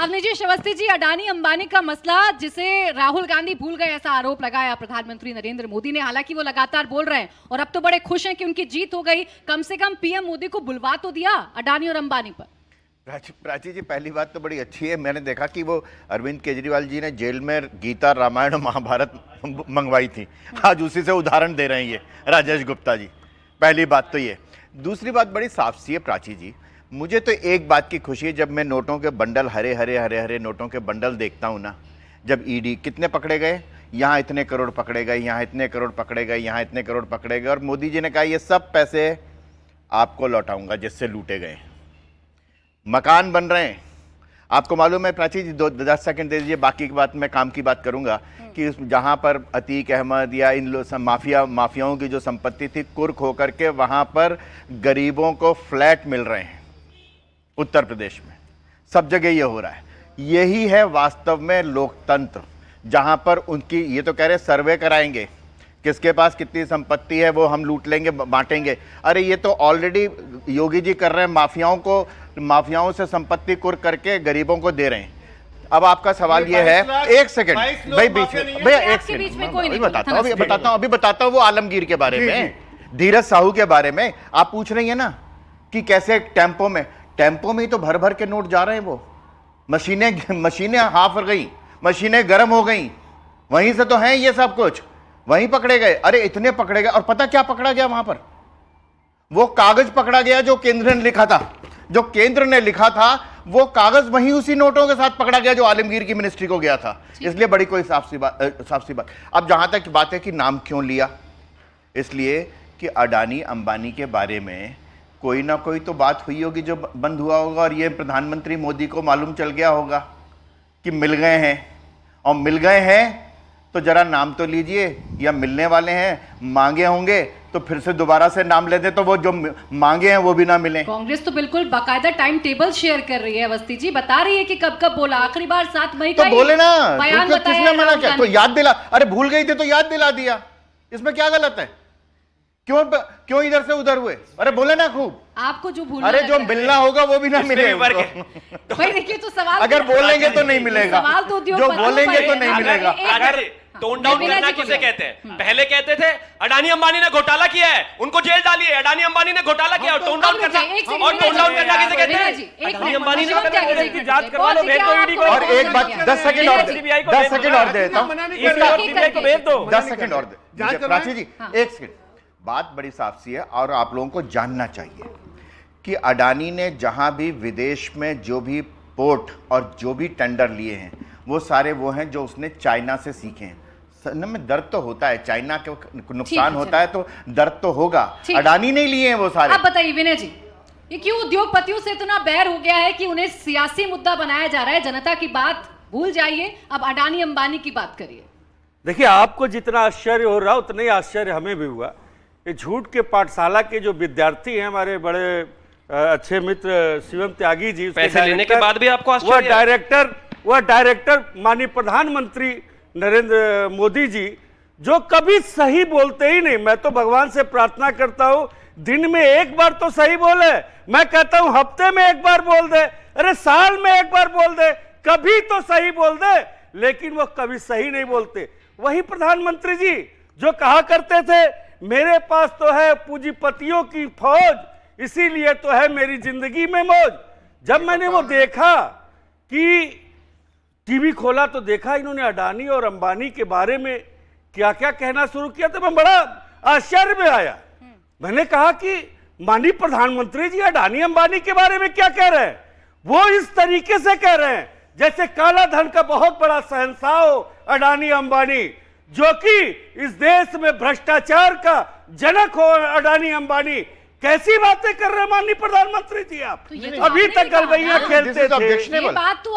अवनीश अवस्थी जी, अडानी अंबानी का मसला जिसे राहुल गांधी भूल गए ऐसा आरोप लगाया प्रधानमंत्री नरेंद्र मोदी ने। हालांकि वो लगातार बोल रहे हैं और अब तो बड़े खुश हैं कि उनकी जीत हो गई। कम से कम पीएम मोदी को बुलवा तो दिया अडानी और अंबानी पर। प्राची जी, पहली बात तो बड़ी अच्छी है, मैंने देखा कि वो अरविंद केजरीवाल जी ने जेल में गीता, रामायण, महाभारत मंगवाई थी। आज उसी से उदाहरण दे रहे हैं ये राजेश गुप्ता जी। पहली बात तो ये। दूसरी बात बड़ी साफ सी है प्राची जी, मुझे तो एक बात की खुशी है, जब मैं नोटों के बंडल, हरे हरे नोटों के बंडल देखता हूँ ना, जब ईडी कितने पकड़े गए, यहाँ इतने करोड़ पकड़े गए, यहाँ इतने करोड़ पकड़े गए, यहाँ इतने करोड़ पकड़े गए, और मोदी जी ने कहा ये सब पैसे आपको लौटाऊंगा जिससे लूटे गए। मकान बन रहे हैं, आपको मालूम है प्राची जी, 10 सेकंड दे दीजिए, बाकी की बात मैं काम की बात करूंगा कि जहां पर अतीक अहमद या इन माफियाओं की जो संपत्ति थी कुर्क होकर के वहां पर गरीबों को फ्लैट मिल रहे हैं उत्तर प्रदेश में, सब जगह ये हो रहा है। यही है वास्तव में लोकतंत्र, जहां पर उनकी, ये तो कह रहे सर्वे कराएंगे किसके पास कितनी संपत्ति है, वो हम लूट लेंगे, बांटेंगे। अरे ये तो ऑलरेडी योगी जी कर रहे हैं, माफियाओं से संपत्ति कुर्क करके गरीबों को दे रहे हैं। अब आपका सवाल ये है, एक सेकंड भाई, बीच में भैया, एक सेकंड अभी बताता हूं वो आलमगीर के बारे में, धीरज साहू के बारे में। आप पूछ रही है ना कि कैसे टेम्पो में ही तो भर भर के नोट जा रहे हैं। वो मशीनें हाफ गई, मशीनें गर्म हो गई, वहीं से तो हैं ये सब कुछ, वहीं पकड़े गए। अरे इतने पकड़े गए, और पता क्या पकड़ा गया वहां पर? वो कागज पकड़ा गया जो केंद्र ने लिखा था, वो कागज वहीं उसी नोटों के साथ पकड़ा गया जो आलमगीर की मिनिस्ट्री को गया था। इसलिए बड़ी कोई साफ सी बात। अब जहां तक बात है कि नाम क्यों लिया, इसलिए कि अडानी अंबानी के बारे में कोई ना कोई तो बात हुई होगी जो बंद हुआ होगा, और ये प्रधानमंत्री मोदी को मालूम चल गया होगा कि मिल गए हैं, और मिल गए हैं तो जरा नाम तो लीजिए, या मिलने वाले हैं, मांगे होंगे तो फिर से दोबारा से नाम ले दे तो वो जो मांगे हैं वो भी ना मिले। कांग्रेस तो बिल्कुल बाकायदा टाइम टेबल शेयर कर रही है, अवस्थी जी बता रही है कि कब कब बोला। आखिरी बार 7 मई तो बोले ना, बयान तो किसने मना किया? तो याद दिला, अरे भूल गई थी तो याद दिला दिया, इसमें क्या गलत है? क्यों इधर से उधर हुए? अरे बोले ना खूब, आपको जो भूल, अरे जो मिलना होगा वो भी ना मिलेगा। भाई देखिए, तो सवाल अगर बोलेंगे तो नहीं मिलेगा, सवाल तो जो बोलेंगे तो नहीं मिलेगा। अगर टोन डाउन करना किसे कहते हैं? पहले कहते थे अडानी अंबानी ने घोटाला किया है, उनको जेल डाली है, अडानी अंबानी ने घोटाला किया, और टोन डाउन करना किसे कहते हैं? अडानी अंबानी ने जांच करवा लो, भेज दो ईडी को। और एक बात, 10 सेकंड और देता हूं, 10 सेकंड और दे प्राची जी, एक सेकंड। बात बड़ी साफ सी है, और आप लोगों को जानना चाहिए कि अडानी ने जहां भी विदेश में जो भी पोर्ट और जो भी टेंडर लिए हैं, वो सारे वो हैं जो उसने चाइना से सीखे हैं। में दर्द तो होता है, चाइना को नुकसान होता है तो दर्द तो होगा, अडानी नहीं लिए हैं वो सारे। आप बताइए विनय जी, ये क्यों उद्योगपतियों से इतना बैर हो गया है कि उन्हें सियासी मुद्दा बनाया जा रहा है? जनता की बात भूल जाइए, अब अडानी अंबानी की बात करिए। देखिए, आपको जितना आश्चर्य हो रहा उतना ही आश्चर्य हमें भी हुआ। ये झूठ के पाठशाला के जो विद्यार्थी हैं, हमारे बड़े अच्छे मित्र शिवम त्यागी जी, पैसे लेने के बाद भी आपको आश्चर्य? वह डायरेक्टर माननीय प्रधानमंत्री नरेंद्र मोदी जी, जो कभी सही बोलते ही नहीं। मैं तो भगवान से प्रार्थना करता हूं दिन में एक बार तो सही बोले, मैं कहता हूं हफ्ते में एक बार बोल दे, अरे साल में एक बार बोल दे, कभी तो सही बोल दे, लेकिन वो कभी सही नहीं बोलते। वही प्रधानमंत्री जी जो कहा करते थे, मेरे पास तो है पूंजीपतियों की फौज, इसीलिए तो है मेरी जिंदगी में मौज। जब मैंने वो देखा कि टीवी खोला तो देखा इन्होंने अडानी और अंबानी के बारे में क्या क्या कहना शुरू किया, तो मैं बड़ा आश्चर्य में आया। मैंने कहा कि माननीय प्रधानमंत्री जी अडानी अंबानी के बारे में क्या कह रहे हैं? वो इस तरीके से कह रहे हैं जैसे काला धन का बहुत बड़ा शहंशाह हो अडानी अंबानी, जो कि इस देश में भ्रष्टाचार का जनक हो अडानी अंबानी। कैसी बातें कर रहे हैं माननीय प्रधानमंत्री जी आप? तो अभी तक गलबैया खेलते थे। ये बात तो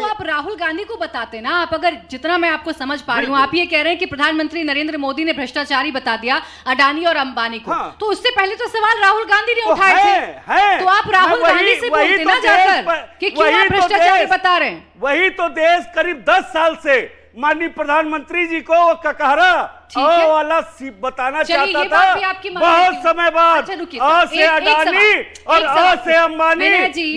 आप राहुल गांधी को बताते ना। आप अगर, जितना मैं आपको समझ पा रही हूँ, आप ये कह रहे हैं कि प्रधानमंत्री नरेंद्र मोदी ने भ्रष्टाचारी बता दिया अडानी और अंबानी को। तो उससे पहले तो सवाल राहुल गांधी ने उठाए थे, तो आप राहुल गांधी से बोलते ना जाकर कि क्यों आप भ्रष्टाचारी बता रहे हैं। वही तो देश करीब 10 साल से माननीय प्रधानमंत्री जी को ककहरा ठीक है। वाला बताना चलिए, चाहता ये बात भी था आपकी मान बहुत लेती हूँ। समय बाद। अच्छा, रुकिए आ सर, से अडानी और आ से अंबानी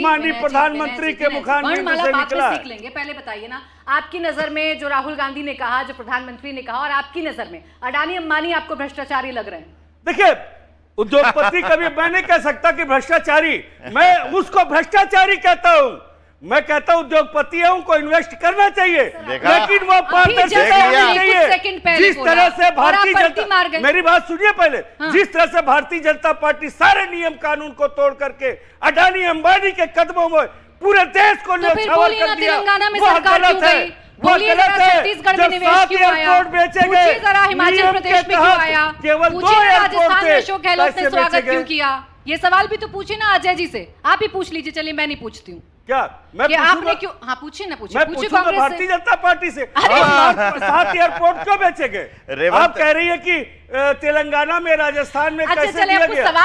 माननीय प्रधानमंत्री के मुखारबिंद से निकला। सीख लेंगे, पहले बताइए ना, आपकी नजर में जो राहुल गांधी ने कहा, जो प्रधानमंत्री ने कहा, और आपकी नजर में अडानी अंबानी आपको भ्रष्टाचारी लग रहे हैं? देखिए, उद्योगपति कभी मैं नहीं कह सकता कि भ्रष्टाचारी, मैं उसको भ्रष्टाचारी कहता हूं। मैं कहता हूं उद्योगपति है, उनको इन्वेस्ट करना चाहिए, लेकिन वो पारदर्शिता होनी चाहिए। जिस तरह से भारतीय जनता, मेरी बात सुनिए पहले, जिस तरह से भारतीय जनता पार्टी सारे नियम कानून को तोड़ करके अडानी अंबानी के कदमों में पूरे देश को न्यौछावर कर दिया, तेलंगाना में वो सरकार क्यों गलत है। गई? बोलिए जरा, छत्तीसगढ़ में निवेश क्यों आया? पूछिए जरा, हिमाचल प्रदेश में क्यों आया? पूछिए राजस्थान में अशोक गहलोत ने स्वागत क्यों किया? ये सवाल भी तो पूछिए ना अजय जी से। आप ही पूछ लीजिए, चलिए मैं नहीं पूछती हूँ। क्या मैं कि आपने क्यों? हाँ पूछिए ना, पूछिए कांग्रेस भारतीय जनता पार्टी से 7 एयरपोर्ट क्यों बेचे गए? आप कह रही है कि तेलंगाना में, राजस्थान में कैसे दिया गया?